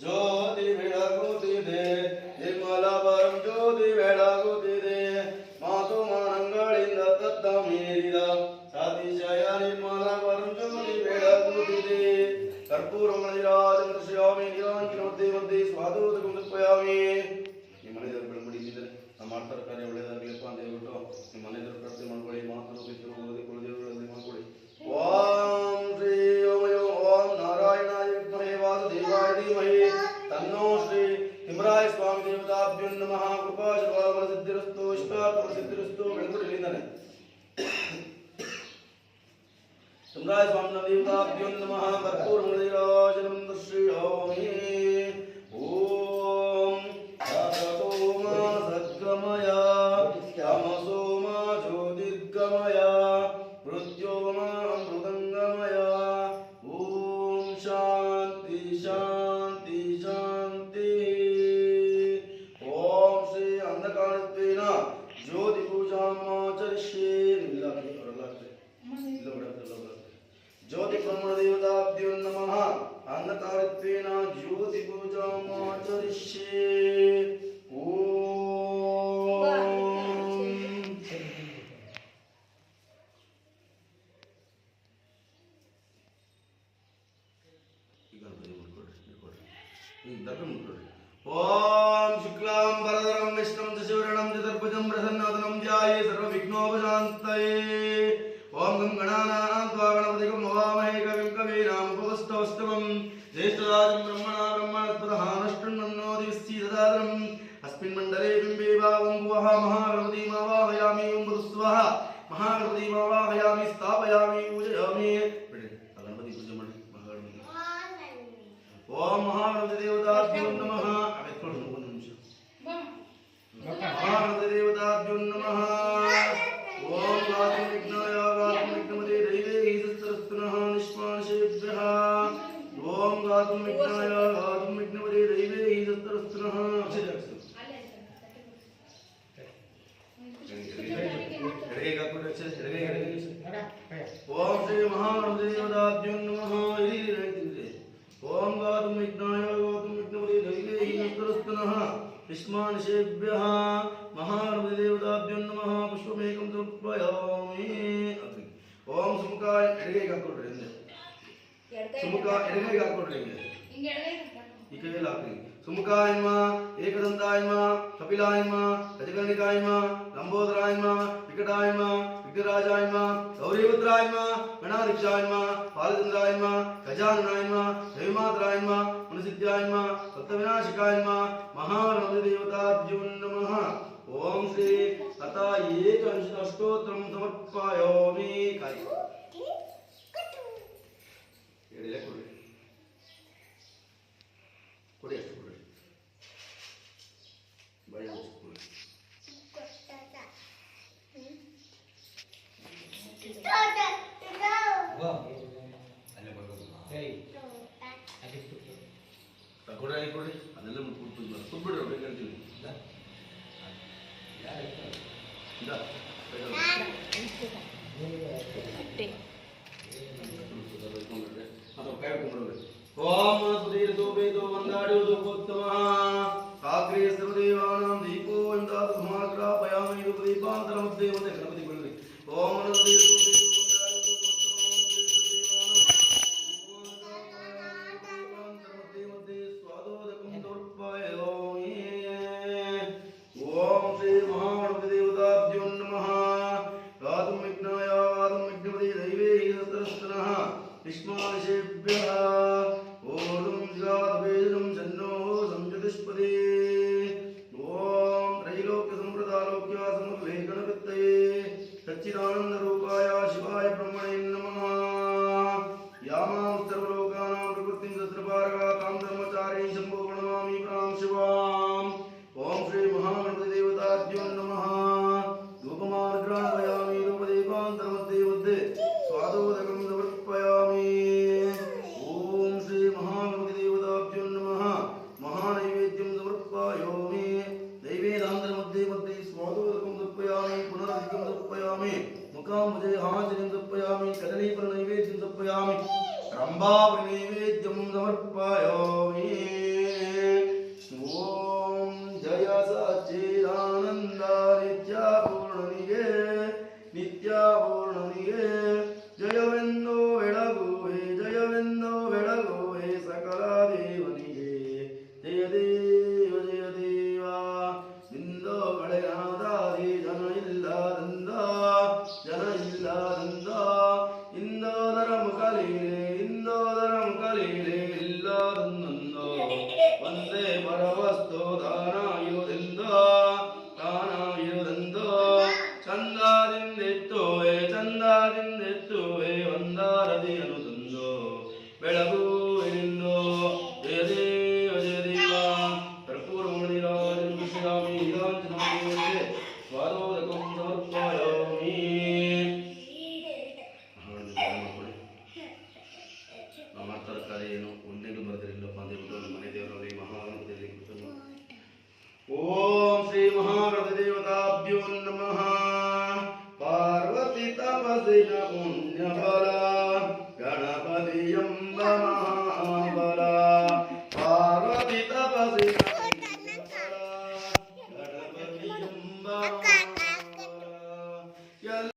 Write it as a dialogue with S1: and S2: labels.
S1: ज्योति ಬೆಳಗುತ್ತಿದೆ ನಿರ್ಮಲವರಂ ಜ್ಯೋತಿ ಬೆಳಗುತ್ತಿದೆ ಮಾತು ಮಾನಗಳಿಂದ ತತ್ತ ಮೀರಿದ ಸಾತಿಶಯ ನಿರ್ಮಲವರಂ ಜ್ಯೋತಿ ಬೆಳಗುತ್ತಿದೆ ಕರ್ಪೂರಂ ನೀರಾಜಂ ದೃಶ್ಯಾಮಿ ನೀರಾಂಕಿನ ಮಧ್ಯೆ ಮಧ್ಯೆ ಸ್ವಾದೋದಕಂ ತರ್ಪಯಾಮಿ. ನಿಮ್ಮ ಮನೆಯವರು ಬೆಳಮಡಿಸಿದರೆ ನಾವು ಮಾಡ್ತಾರೆ ಕಾರ್ಯ ಒಳ್ಳೆಯದಾಗಲಿಪ್ಪ ಅಂತ ಹೇಳ್ಬಿಟ್ಟು ನಿಮ್ಮ ಮನೆಯವರು ಪ್ರಾರ್ಥನೆ ಮಾಡ್ಕೊಳ್ಳಿ. ಮಾತನ್ನು ಬಿಟ್ಟರು ಕುಲದೇವರಲ್ಲಿ ಮಾಡ್ಕೊಳ್ಳಿ. ಓಂ ಶ್ರೀ ಓಂ ನಾರಾಯಣಾಯ ವಿದ್ಮಹೇ ವಾಸುದೇವಾಯ ಧೀಮಹಿ ತನ್ನೋ ಶ್ರೀ ತಿಮ್ರಾಯ ಸ್ವಾಮಿ ದೇವತಾಭ್ಯೋ ನಮಃ. ಕೃಪಾ ಸರ್ವಾಭರಣ ಸಿದ್ಧಿರಸ್ತು ಇಷ್ಟಾರ್ಥ ಸಿದ್ಧಿರಸ್ತು. ಬೆಳಗುಡಿಲಿಂದಾನೆ ತಿಮ್ರಾಯ ಸ್ವಾಮಿ ದೇವತಾಭ್ಯೋ ನಮಃ. ಕರ್ಪೂರಂ ನೀರಾಜನಂ ದರ್ಶಯಾಮಿ. ಓಂ ಸತೋಮ ಸದ್ಗಮಯ ತಮಸೋಮ ಜ್ಯೋತಿರ್ಗಮಯ ಮೃತ್ಯೋಮ ಅಮೃತಂಗಮಯ. ಓಂ ಶಾಂತಿ ಶಾಂತಿ ಶಾಂತಿ. ಓಂ ಶ್ರೀ ಅಂಧಕಾರತ್ವೇನ ಜ್ಯೋತಿ ಪೂಜಾಮಾಚರಿಷ್ಯೆ. ಜ್ಯೋತಿ ಬ್ರಹ್ಮಣ ದೇವತಾಭ್ಯೋ ನಮಃ. ಅಂಧಕಾರತ್ವೇನ ಜ್ಯೋತಿ ಪೂಜಾಮಾಚರಿಷ್ಯೆ. ಓಂ ಶುಕ್ಲಾಂ ವರದರಂ ವಿಷ್ಣುಂ ಶಶಿವರ್ಣಂ ಚತುರ್ಭುಜಂ ಪ್ರಸನ್ನವದನಂ ಧ್ಯಾಯೇ ಸರ್ವವಿಘ್ನೋಪಶಾಂತಯೇ. ಓಂ ಗಂ ಗಣಾನಾಂ ತ್ವಾ ಗಣಪತಿಗಂ ನಮಾಮಹೇ ಕವಿಂ ಕವೀನಾಂ ಉಪವಸ್ತವಸ್ತಮಂ ಜ್ಯೇಷ್ಠರಾಜಂ ಬ್ರಹ್ಮಣಾ ಬ್ರಹ್ಮಣಸ್ಪತಃ ನಷ್ಟನ್ನೋ ದಿವಸ್ಸಿ ದದಾತರಂ. ಅಸ್ಮಿನ್ ಮಂಡಲೇ ಬಿಂಬೇ ಭಾವಂ ಭುವಃ ಮಹಾಗಣಪತಿಮಾವಾಹಯಾಮಿ. ಓಂ ಗುರುಸ್ವಃ ಮಹಾಗಣಪತಿಮಾವಾಹಯಾಮಿ ಸ್ಥಾಪಯಾಮಿ ಪೂಜಯಾಮಿ. ಗಣಪತಿ ಪೂಜೆ ಮಾಡಿ ಮಹಾಗಣಪತಿ. ಓಂ ಮಹಾಗಣಪತಿ ದೇವತಾಭ್ಯೋ ನಮಃ. ಒಂದು ನಿಮಿಷ. ಮಹಾಗಣಪತಿ ದೇವತಾಭ್ಯೋ ನಮಃ. ಓಂ ಗಾತಂ ವಿಘ್ನಾಯ ಗಾತಂ ವಿಘ್ನಮತೆ ದೈವೇ ಸತ್ಸರಸ್ತುನಃ ನಿಷ್ಮಾಂಶೇಭ್ಯಃ. ಓಂ ಗಾತಂ ವಿಘ್ನಾಯ ಗಾತಂ ವಿಘ್ನಮತೆ ದೈವೇ ಸತ್ಸರಸ್ತುನಃ. ಓಂ ಶ್ರೀ ಮಹಾಗಣಪತಿ ದೇವತಾಭ್ಯೋ ನಮಃ. ಓಂ ಗಾತಂ ವಿಘ್ನಾಯ ಗಾತಂ ವಿಘ್ನಮತೆ ದೈವೇ ಸತ್ಸರಸ್ತುನಃ ನಿಷ್ಮಾಂಶೇಭ್ಯಃ. ಮಹಾಗಣಪತಿ ದೇವತಾಭ್ಯೋ ನಮಃ. ಪುಷ್ಪಮೇಕಂ ಸಮರ್ಪಯಾಮಿ. ಓಂ ಸುಮುಖಾಯ ಎಡಗೈಗೆ ಹಾಕೊಡ್ರಿ. ಸುಮುಖ ಎಡಗೈಗೆ ಹಾಕೊಡ್ರಿ. ಈ ಕೈಯಲ್ಲಿ ಹಾಕ್ರಿ. ಸುಮುಖಾಯ ನಮಃ, ಏಕದಂತಾಯ ನಮಃ, ಕಪಿಲಾಯ ನಮಃ, ಗಜಕರ್ಣಿಕಾಯ ನಮಃ, ಲಂಬೋದರಾಯ ನಮಃ, ವಿಕಟಾಯ ನಮಃ, ವಿಘ್ನರಾಜಾಯ ನಮಃ, ಗೌರೀಪುತ್ರಾಯ ನಮಃ, ಗಣಾಧೀಶಾಯ ನಮಃ, ಬಾಲಚಂದ್ರಾಯ ನಮಃ, ಗಜಾನನಾಯ ನಮಃ, ದೇವಮಾತ್ರಾಯ ನಮಃ, ಮನುಸಿದ್ಧಾಯ ನಮಃ, ಸಪ್ತವಿನಾಶಕಾಯ ನಮಃ. ಮಹಾಗಣಪತಿ ದೇವತಾಭ್ಯೋ ನಮಃ. ಓಂ ಶ್ರೀ ಅತ ಏಕ ಅಷ್ಟೋತ್ತರಂ ಸಮರ್ಪಯಾಮಿ. ಕಾಯಿ ಎಡೆ ಕೊಡಿ ಕೊಡಿ ಅಷ್ಟು ಕೊಡಿ. ಬಾಯಿ ಕೊಡಿ. ಕೊಡಿ ಕೊಡಿ ಅದೆಲ್ಲ ಕೊಟ್ಬಿಡ್ರಿ ಬೇಕಂತೀವಿ. ಓಂ ಸುಧೀರ್ದೋ ವಂದಾಡುವುದು ಉತ್ತಮ. ಕಾಗ್ರೇಯ ಸರ್ವದೇವಾನಾಂ ದೀಪೋ ಎಂದಾದ ಸಮಾಗ್ರಾಪಯಾಮಿ. ದೀಪಾಂತರ ಮಧ್ಯೆ ಮತ್ತೆ ಗಣಪತಿ ಕೊಳ್ಳಿ. ಓಂ ಓಂ ಶ್ರೀ ಮಹಾಗಣಪತಿ ದೇವತಾಭ್ಯೋ ನಮಃ. ಗಾತಂ ವಿಘ್ನಾಯ ಗಾತಂ ವಿಘ್ನಮತೆ ದೈವೇ ಸತ್ಸರಸ್ತುನಃ ನಿಷ್ಮಾಂಶೇಭ್ಯಃ. ಓಂ ಗಾತವೇದಂ ಜನ್ನೋ ಸಂಚತುಷ್ಪದೇ. ಓಂ ತ್ರೈಲೋಕ್ಯ ಸಂಪ್ರದಾಲೋಕ್ಯ ಸಮಗ್ರೇ ಗಣಪತಯೇ ಸಚ್ಚಿದಾನಂದ ರೂಪಾಯ ಶಿವಾಯ ಬ್ರಹ್ಮಣೇ ನಮಃ. ಯಾಮಾಂ ಸರ್ವಲೋಕಾನಾಂ ಪ್ರಕೃತಿಂ ಸತ್ರಪಾರಕ ತಾಂ ಧರ್ಮಚಾರಿಣೀ ಶಂಭೋ ಪ್ರಣಮಾಮಿ ಪ್ರಾಂ ಶಿವಾಂ. ಓಂ ಶ್ರೀ ಮಹಾಗಣಪತಿ ದೇವತಾಭ್ಯೋ ನಮಃ. ಧೂಪಮಾರ್ಗ್ರಾಣಯಾಮಿ. ಧೂಪದೀಪಾಂತರ ಮಧ್ಯೆ ಮಧ್ಯೆ ಸ್ವಾದೋದಕಂ ಸಮರ್ಪಯಾಮಿ. ಓಂ ಶ್ರೀ ಮಹಾಗಣಪತಿ ದೇವತಾಭ್ಯೋ ನಮಃ. ಒಂದೇ ಪರವಸ್ತು ದಾನಾಗಿರುವುದೆಂದು ಚಂದಾದಿಂದಿತ್ತುವೆ ಒಂದಾರದಿಯನು ತಂದು ಬೆಳಗುವೆನೆಂದು ಜಯ ದೇವ ಜಯ ದೇವ ಕರ್ಪೂರಮಣಿರಾಜಂ ಪಶ್ಯಾಮಿ ನೀಲಾಂಜನಾದೇವತೆ ಸ್ವಾದೋದಕಂ ಸಮರ್ಪಯಾಮಿ. ನಮ್ಮ ತರಕಾರಿ ಏನು ಒಂದೇನು ಬರೆದಿರಲಿಲ್ಲಪ್ಪ ಅಂತ ಹೇಳ್ಬಿಟ್ಟು ನಮ್ಮ ಮನೆ ದೇವರಲ್ಲಿ ಮಹಾಗಣಪತಿ ಕೂತನು. ಓಂ ಶ್ರೀ ಮಹಾಗಣಪತಿ ದೇವತಾಭ್ಯೋ ನಮಃ. ಪಾರ್ವತಿ ತಪಸ್ಸಿನ ಪುಣ್ಯ ಫಲ